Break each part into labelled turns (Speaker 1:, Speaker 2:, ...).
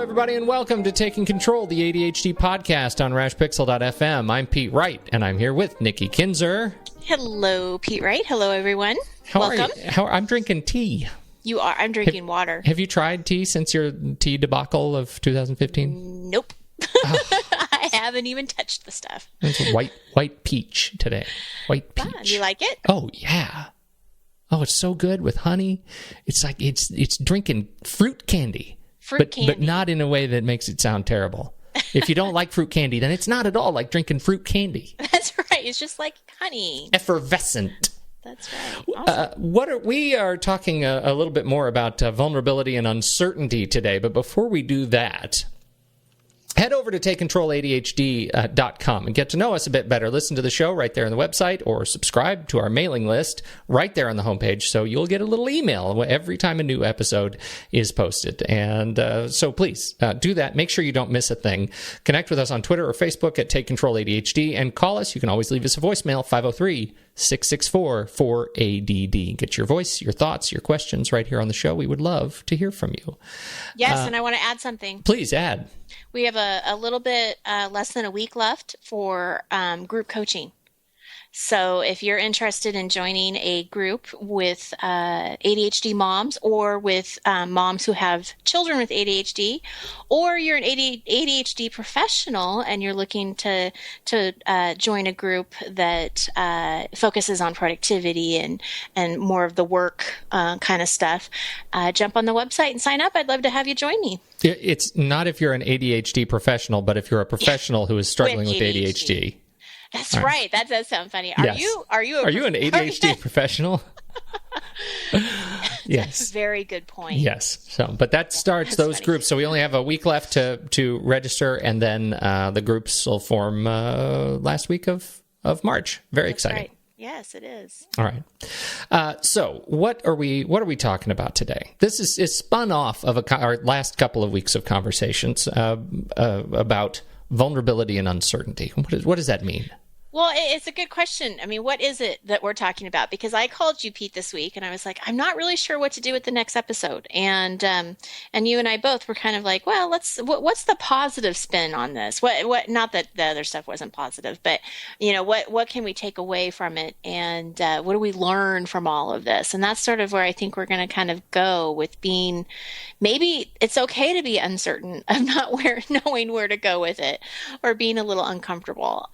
Speaker 1: everybody, and welcome to Taking Control, the ADHD podcast on rashpixel.fm. I'm Pete Wright, and I'm here with Nikki Kinzer.
Speaker 2: Hello, Pete Wright. Hello, everyone.
Speaker 1: Welcome. I'm drinking tea.
Speaker 2: You are. I'm drinking water.
Speaker 1: Have you tried tea since your tea debacle of 2015?
Speaker 2: Nope. Oh. I haven't even touched the stuff.
Speaker 1: It's white peach today. White peach.
Speaker 2: Fun. You like it?
Speaker 1: Oh, yeah. Oh, it's so good with honey. It's like it's drinking fruit candy. But not in a way that makes it sound terrible. If you don't like fruit candy, then it's not at all like drinking fruit candy.
Speaker 2: That's right. It's just like honey.
Speaker 1: Effervescent.
Speaker 2: That's right. Awesome.
Speaker 1: We are talking a little bit more about vulnerability and uncertainty today. But before we do that, head over to TakeControlADHD.com and get to know us a bit better. Listen to the show right there on the website or subscribe to our mailing list right there on the homepage, so you'll get a little email every time a new episode is posted. And so please do that. Make sure you don't miss a thing. Connect with us on Twitter or Facebook at TakeControlADHD and call us. You can always leave us a voicemail, 503-664-4ADD. Get your voice, your thoughts, your questions right here on the show. We would love to hear from you.
Speaker 2: Yes, and I want to add something.
Speaker 1: Please add.
Speaker 2: We have a little bit less than a week left for group coaching. So if you're interested in joining a group with ADHD moms or with moms who have children with ADHD, or you're an ADHD professional and you're looking to join a group that focuses on productivity and more of the work kind of stuff, jump on the website and sign up. I'd love to have you join me.
Speaker 1: It's not if you're an ADHD professional, but if you're a professional who is struggling with ADHD.
Speaker 2: That's right. That does sound funny. Are you an
Speaker 1: ADHD professional? Yes.
Speaker 2: That's a very good point.
Speaker 1: Yes. So, but that starts those funny groups. So we only have a week left to register, and then the groups will form last week of March. Very exciting.
Speaker 2: Right. Yes, it is.
Speaker 1: All right. So what are we talking about today? This is spun off of our last couple of weeks of conversations about vulnerability and uncertainty. What does that mean?
Speaker 2: Well, it's a good question. I mean, what is it that we're talking about? Because I called you, Pete, this week, and I was like, I'm not really sure what to do with the next episode. And you and I both were kind of like, well, what's the positive spin on this? What? Not that the other stuff wasn't positive, but what can we take away from it? And what do we learn from all of this? And that's sort of where I think we're going to kind of go with being. Maybe it's okay to be uncertain of not knowing where to go with it, or being a little uncomfortable.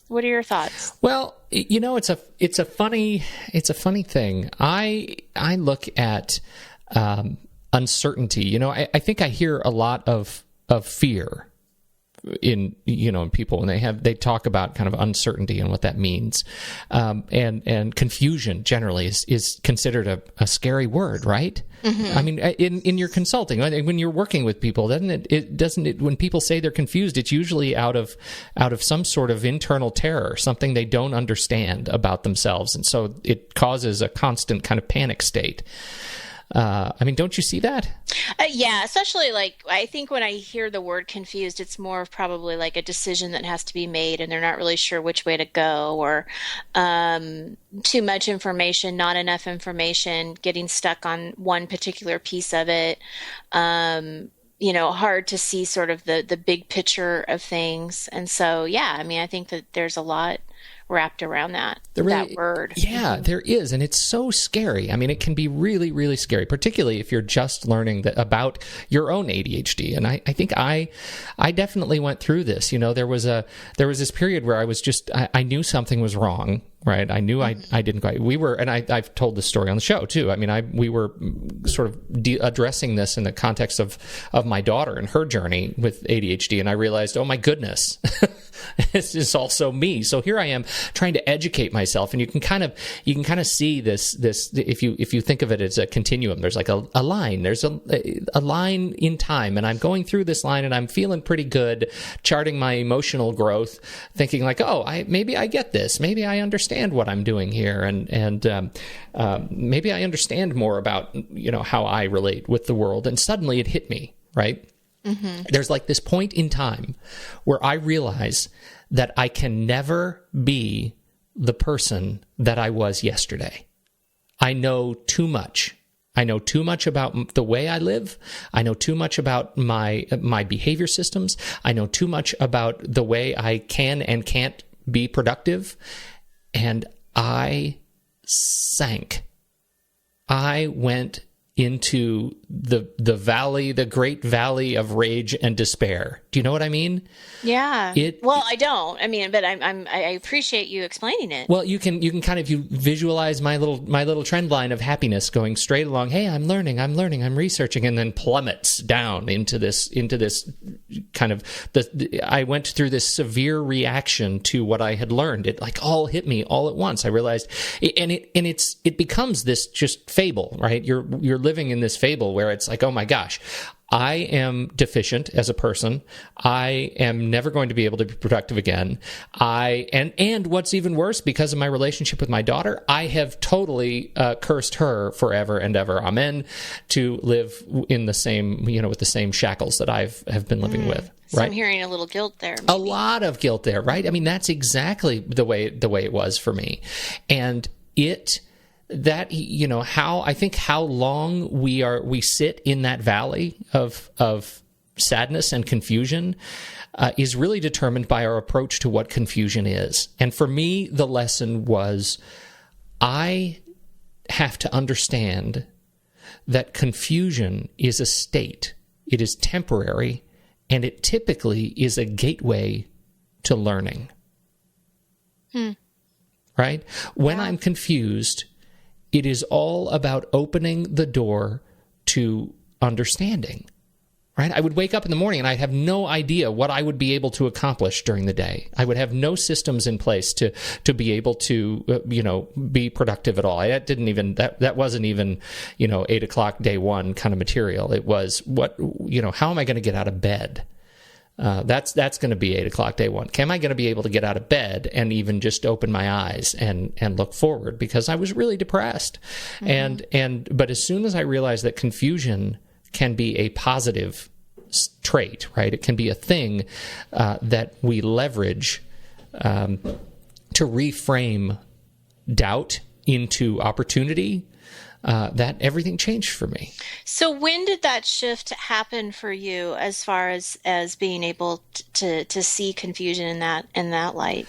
Speaker 2: What are your thoughts?
Speaker 1: Well, it's a funny thing. I look at uncertainty. I think I hear a lot of fear in people when they talk about kind of uncertainty and what that means, and confusion generally is considered a scary word, right? Mm-hmm. I mean, in your consulting, when you're working with people, doesn't it when people say they're confused, it's usually out of some sort of internal terror, something they don't understand about themselves, and so it causes a constant kind of panic state. I mean, don't you see that?
Speaker 2: Yeah, especially I think when I hear the word confused, it's more of probably like a decision that has to be made and they're not really sure which way to go, or too much information, not enough information, getting stuck on one particular piece of it. Hard to see sort of the big picture of things. And so, yeah, I mean, I think that there's a lot wrapped around that word.
Speaker 1: Yeah, there is. And it's so scary. I mean, it can be really, really scary, particularly if you're just learning about your own ADHD. And I think I definitely went through this. There was this period where I was I knew something was wrong. Right. I knew I didn't quite. I've told this story on the show too. I mean, we were sort of addressing this in the context of my daughter and her journey with ADHD. And I realized, oh my goodness, this is also me. So here I am trying to educate myself. And you can kind of see this, if you think of it as a continuum, there's like a line, there's a line in time. And I'm going through this line and I'm feeling pretty good, charting my emotional growth, thinking like, oh, maybe I get this. Maybe I understand what I'm doing here, and maybe I understand more about how I relate with the world. And suddenly it hit me, right? Mm-hmm. There's like this point in time where I realize that I can never be the person that I was yesterday. I know too much I know too much about the way I live. I know too much about my behavior systems. I know too much about the way I can and can't be productive. And I sank. I went into the valley, the great valley of rage and despair. Do you know what I mean?
Speaker 2: Yeah. Well, I don't. I mean, but I appreciate you explaining it.
Speaker 1: Well, you can kind of, you visualize my little trend line of happiness going straight along. Hey, I'm learning, I'm researching, and then plummets down into this kind of I went through this severe reaction to what I had learned. It like all hit me all at once. I realized, it becomes this just fable, right? You're living in this fable where it's like, oh my gosh, I am deficient as a person. I am never going to be able to be productive again. And what's even worse, because of my relationship with my daughter, I have totally cursed her forever and ever. Amen. To live in the same, with the same shackles that have been living with.
Speaker 2: So
Speaker 1: right?
Speaker 2: I'm hearing a little guilt there. Maybe.
Speaker 1: A lot of guilt there, right? I mean, that's exactly the way it was for me, and how long we sit in that valley of sadness and confusion is really determined by our approach to what confusion is. And for me, the lesson was, I have to understand that confusion is a state. It is temporary, and it typically is a gateway to learning. Right? When I'm confused, it is all about opening the door to understanding, right? I would wake up in the morning and I'd have no idea what I would be able to accomplish during the day. I would have no systems in place to be able to, be productive at all. That wasn't even, 8 o'clock day one kind of material. It was how am I going to get out of bed? That's going to be 8 o'clock day one. Am I going to be able to get out of bed and even just open my eyes and look forward? Because I was really depressed. But as soon as I realized that confusion can be a positive trait, right? It can be a thing that we leverage to reframe doubt into opportunity. That everything changed for me.
Speaker 2: So when did that shift happen for you, as far as being able to see confusion in that light?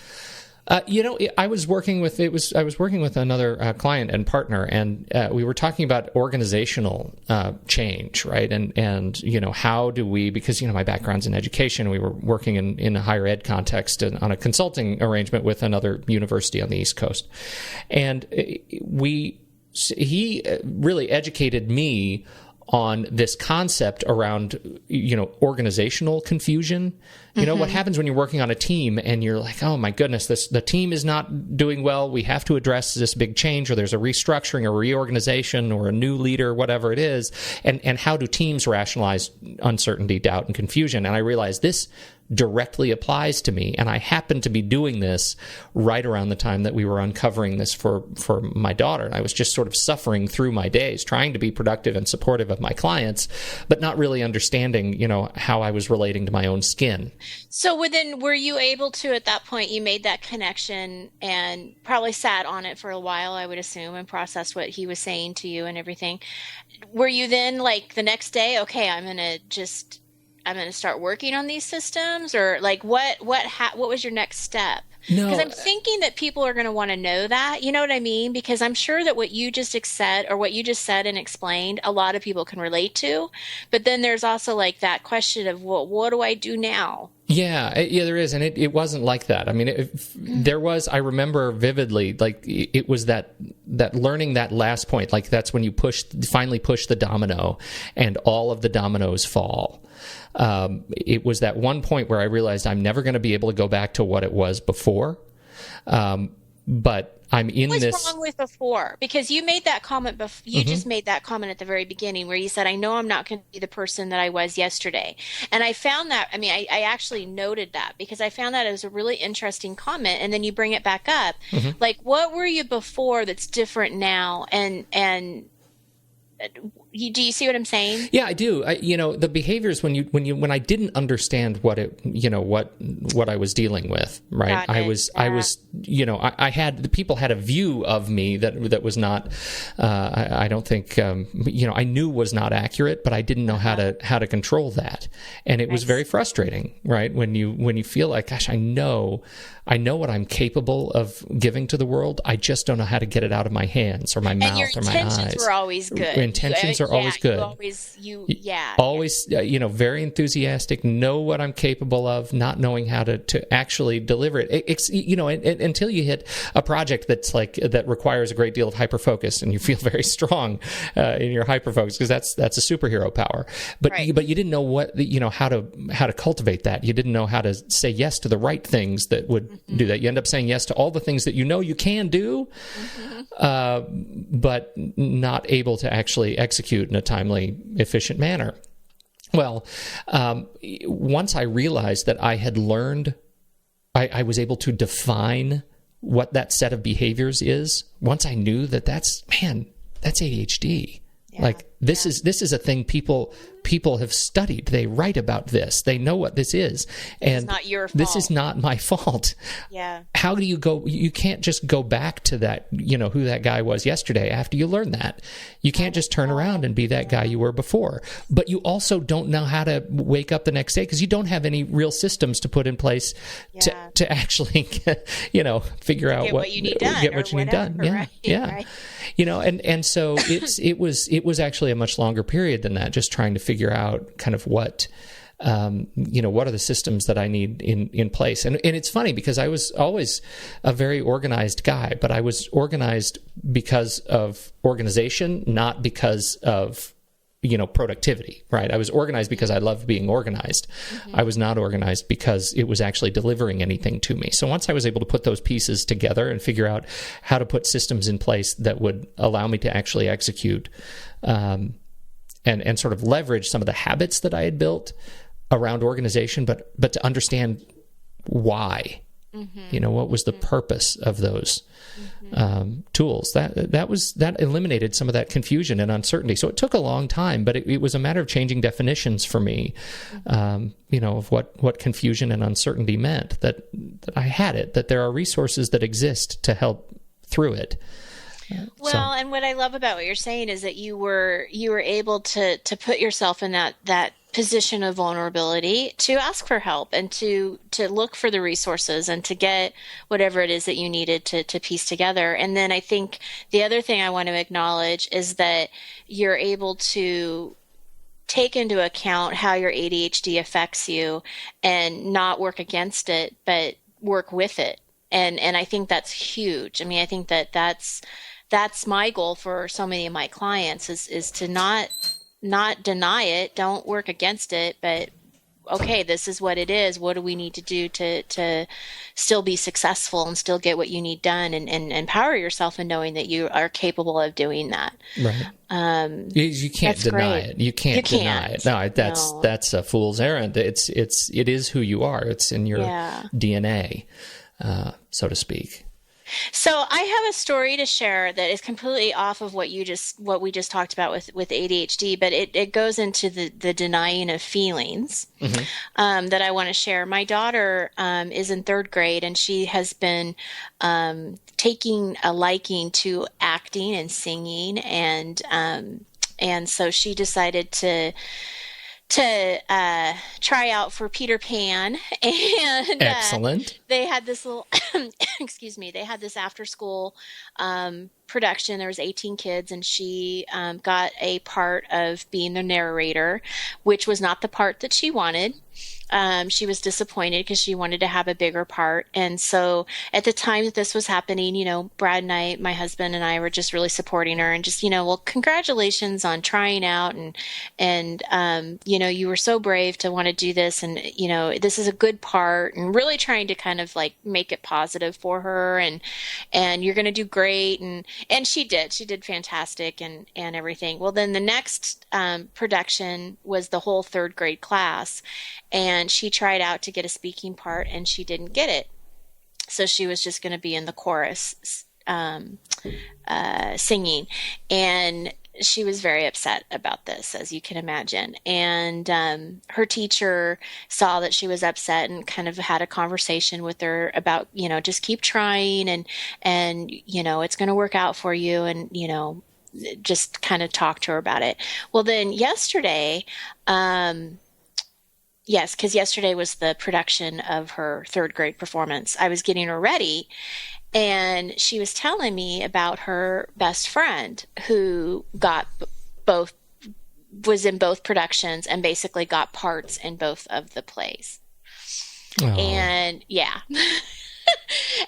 Speaker 1: I was working with another client and partner, and we were talking about organizational change, right? And how do we? Because my background's in education, we were working in a higher ed context and on a consulting arrangement with another university on the East Coast, and he really educated me on this concept around, organizational confusion. What happens when you're working on a team and you're like, oh my goodness, the team is not doing well. We have to address this big change, or there's a restructuring or reorganization or a new leader, whatever it is. And how do teams rationalize uncertainty, doubt, and confusion? And I realized this directly applies to me, and I happened to be doing this right around the time that we were uncovering this for my daughter. And I was just sort of suffering through my days, trying to be productive and supportive of my clients, but not really understanding, how I was relating to my own skin.
Speaker 2: So then, were you able to, at that point, you made that connection and probably sat on it for a while, I would assume, and processed what he was saying to you and everything. Were you then, like, the next day, okay, I'm going to start working on these systems, or like what was your next step?
Speaker 1: No,
Speaker 2: because I'm thinking that people are going to want to know that, you know what I mean? Because I'm sure that what you just said and explained, a lot of people can relate to. But then there's also like that question of, well, what do I do now?
Speaker 1: Yeah, there is, and it wasn't like that. I mean, there was. I remember vividly, like it was that learning that last point. Like that's when you finally push the domino, and all of the dominoes fall. It was that one point where I realized I'm never going to be able to go back to what it was before. But I'm in this.
Speaker 2: What's wrong with before? Because you made that comment. You just made that comment at the very beginning, where you said, "I know I'm not going to be the person that I was yesterday." And I found that. I mean, I actually noted that because I found that as a really interesting comment. And then you bring it back up, like, what were you before that's different now? And do you see what I'm saying?
Speaker 1: Yeah, I do. The behaviors when I didn't understand what I was dealing with, right? I was, I had, the people had a view of me that was not, I don't think, I knew was not accurate, but I didn't know how to control that. And it was very frustrating, right? When you feel like, gosh, I know what I'm capable of giving to the world. I just don't know how to get it out of my hands or my mouth or my eyes.
Speaker 2: And your intentions were always good.
Speaker 1: Intentions are always good. Always, very enthusiastic, know what I'm capable of, not knowing how to actually deliver it. Until you hit a project that requires a great deal of hyperfocus, and you feel very strong in your hyperfocus, because that's a superhero power. But you didn't know how to cultivate that. You didn't know how to say yes to the right things that would do that. You end up saying yes to all the things that you can do, but not able to actually execute in a timely, efficient manner. Well, once I realized that I had learned, I was able to define what that set of behaviors is. Once I knew that's ADHD. Yeah. This is a thing people have studied. They write about this. They know what this is. And
Speaker 2: it's not your fault.
Speaker 1: This is not my fault.
Speaker 2: Yeah.
Speaker 1: How do you go? You can't just go back to that, who that guy was yesterday after you learn that. You can't just turn around and be that guy you were before. But you also don't know how to wake up the next day, because you don't have any real systems to put in place to actually, figure out what you need done. Get what you need done. Yeah.
Speaker 2: Right?
Speaker 1: Yeah.
Speaker 2: Right.
Speaker 1: And so it was actually a much longer period than that, just trying to figure out kind of what are the systems that I need in place. And it's funny, because I was always a very organized guy, but I was organized because of organization, not because of productivity, right? I was organized because I loved being organized. Mm-hmm. I was not organized because it was actually delivering anything to me. So once I was able to put those pieces together and figure out how to put systems in place that would allow me to actually execute, and sort of leverage some of the habits that I had built around organization, but to understand why, what was the purpose of those tools. That eliminated some of that confusion and uncertainty. So it took a long time, but it was a matter of changing definitions for me, of what confusion and uncertainty meant, that I had it, that there are resources that exist to help through it.
Speaker 2: Well, and what I love about what you're saying is that you were able to put yourself in that position of vulnerability, to ask for help and to look for the resources and to get whatever it is that you needed to piece together. And then I think the other thing I want to acknowledge is that you're able to take into account how your ADHD affects you and not work against it, but work with it. And I think that's huge. I mean, I think that's my goal for so many of my clients is to not deny it, don't work against it, but okay, this is what it is. What do we need to do to still be successful and still get what you need done, and empower yourself in knowing that you are capable of doing that.
Speaker 1: Right. You can't deny it. You can't deny it. No, that's a fool's errand. It is who you are. It's in your DNA, so to speak.
Speaker 2: So I have a story to share that is completely off of what we just talked about with ADHD, but it goes into the denying of feelings that I want to share. My daughter is in third grade, and she has been taking a liking to acting and singing, and so she decided to try out for Peter Pan, and
Speaker 1: excellent.
Speaker 2: They had this little excuse me, they had this after school production. There was 18 kids, and she got a part of being the narrator, which was not the part that she wanted. She was disappointed because she wanted to have a bigger part. And so at the time that this was happening, Brad and I, my husband and I, were just really supporting her and just, well, congratulations on trying out. And you were so brave to want to do this. And, this is a good part, and really trying to kind of make it positive for her. And you're going to do great. And she did fantastic and everything. Well, then the next production was the whole third grade class. And she tried out to get a speaking part, and she didn't get it. So she was just going to be in the chorus singing. And she was very upset about this, as you can imagine. And her teacher saw that she was upset and kind of had a conversation with her about, just keep trying and it's going to work out for you, and, just kind of talk to her about it. Well, then yesterday, yes, because yesterday was the production of her third grade performance. I was getting her ready, and she was telling me about her best friend who was in both productions and basically got parts in both of the plays. Oh. And yeah.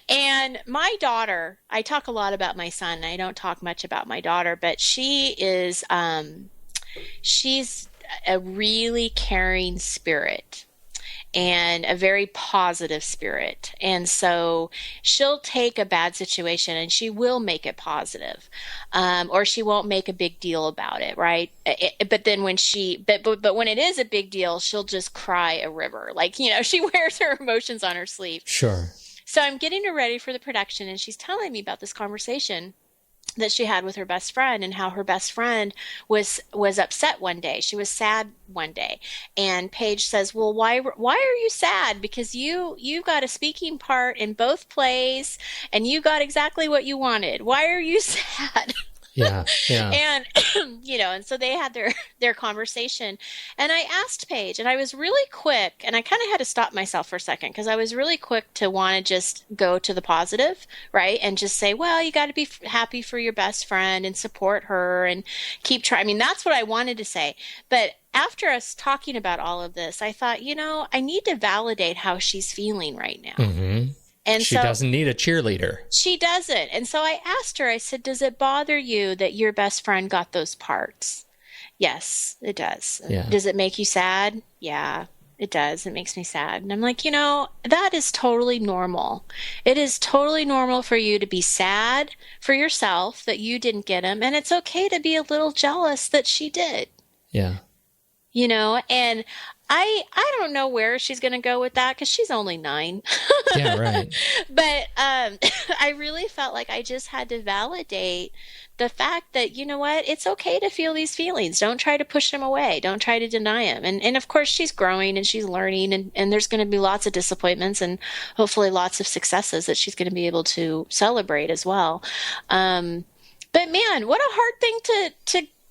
Speaker 2: And my daughter, I talk a lot about my son. I don't talk much about my daughter, but she's a really caring spirit and a very positive spirit. And so she'll take a bad situation and she will make it positive, or she won't make a big deal about it, right? But then when but when it is a big deal, she'll just cry a river. Like, she wears her emotions on her sleeve.
Speaker 1: Sure.
Speaker 2: So I'm getting her ready for the production, and she's telling me about this conversation that she had with her best friend, and how her best friend was upset one day. She was sad one day. And Paige says, well, why are you sad? Because you got a speaking part in both plays and you got exactly what you wanted. Why are you sad?
Speaker 1: Yeah.
Speaker 2: And, and so they had their conversation, and I asked Paige, and I was really quick, and I kind of had to stop myself for a second, because I was really quick to want to just go to the positive, right? And just say, well, you got to be happy for your best friend and support her and keep trying. I mean, that's what I wanted to say. But after us talking about all of this, I thought, I need to validate how she's feeling right now. Mm-hmm. And
Speaker 1: she doesn't need a cheerleader.
Speaker 2: She doesn't. And so I asked her, I said, does it bother you that your best friend got those parts? Yes, it does. Yeah. Does it make you sad? Yeah, it does. It makes me sad. And I'm like, that is totally normal. It is totally normal for you to be sad for yourself that you didn't get him. And it's okay to be a little jealous that she did.
Speaker 1: Yeah.
Speaker 2: And I don't know where she's going to go with that, because she's only 9.
Speaker 1: Yeah, right.
Speaker 2: But I really felt like I just had to validate the fact that, it's okay to feel these feelings. Don't try to push them away. Don't try to deny them. And of course, she's growing and she's learning, and there's going to be lots of disappointments and hopefully lots of successes that she's going to be able to celebrate as well. But man, what a hard thing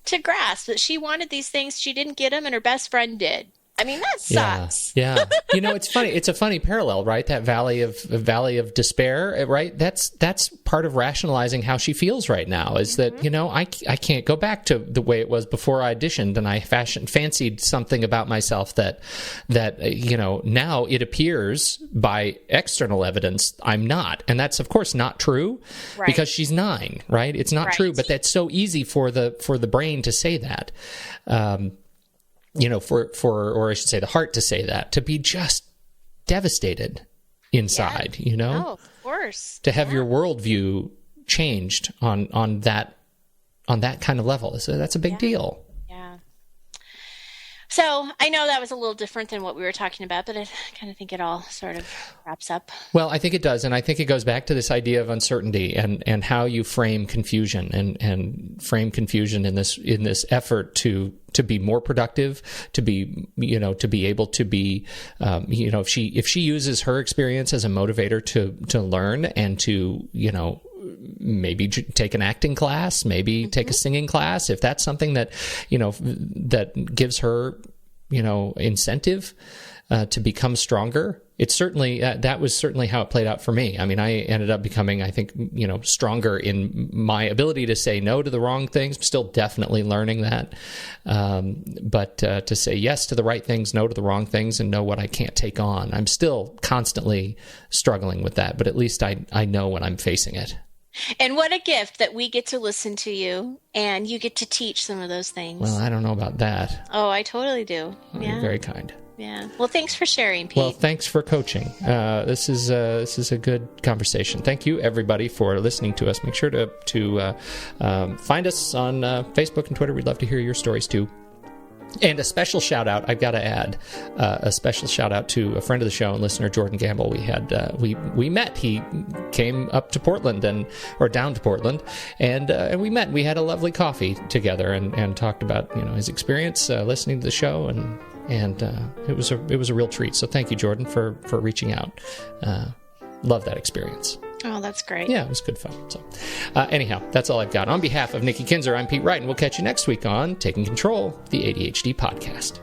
Speaker 2: to grasp, that she wanted these things, she didn't get them, and her best friend did. I mean, that sucks.
Speaker 1: Yeah. It's funny. It's a funny parallel, right? That valley of despair, right? That's part of rationalizing how she feels right now, is that, I can't go back to the way it was before I auditioned and I fancied something about myself that now it appears by external evidence I'm not. And that's, of course, not true, right? Because she's 9, right? It's not true, but that's so easy for the brain to say that. Or I should say the heart to say that, to be just devastated inside,
Speaker 2: Oh, of course.
Speaker 1: To have your worldview changed on that kind of level. So that's a big deal.
Speaker 2: Yeah. So I know that was a little different than what we were talking about, but I kind of think it all sort of wraps up.
Speaker 1: Well, I think it does. And I think it goes back to this idea of uncertainty and how you frame confusion and frame confusion in this effort to be more productive, to be able to be, if she uses her experience as a motivator to learn and to, maybe take an acting class, maybe take a singing class, if that's something that, that gives her, incentive to become stronger. It's certainly, that was certainly how it played out for me. I mean, I ended up becoming, I think, stronger in my ability to say no to the wrong things. I'm still definitely learning that. But to say yes to the right things, no to the wrong things, and know what I can't take on. I'm still constantly struggling with that, but at least I know when I'm facing it.
Speaker 2: And what a gift that we get to listen to you and you get to teach some of those things.
Speaker 1: Well, I don't know about that.
Speaker 2: Oh, I totally do. Yeah.
Speaker 1: You're very kind.
Speaker 2: Yeah. Well, thanks for sharing, Pete.
Speaker 1: Well, thanks for coaching. This is a good conversation. Thank you, everybody, for listening to us. Make sure to find us on Facebook and Twitter. We'd love to hear your stories, too. And a special shout out, I've got to add, a special shout out to a friend of the show and listener, Jordan Gamble. We had we met. He came up to Portland or down to Portland, and we met. We had a lovely coffee together and talked about his experience listening to the show, and it was a real treat. So thank you, Jordan, for reaching out. Love that experience.
Speaker 2: Oh, that's great.
Speaker 1: Yeah, it was good fun. So, anyhow, that's all I've got. On behalf of Nikki Kinzer, I'm Pete Wright, and we'll catch you next week on Taking Control, the ADHD podcast.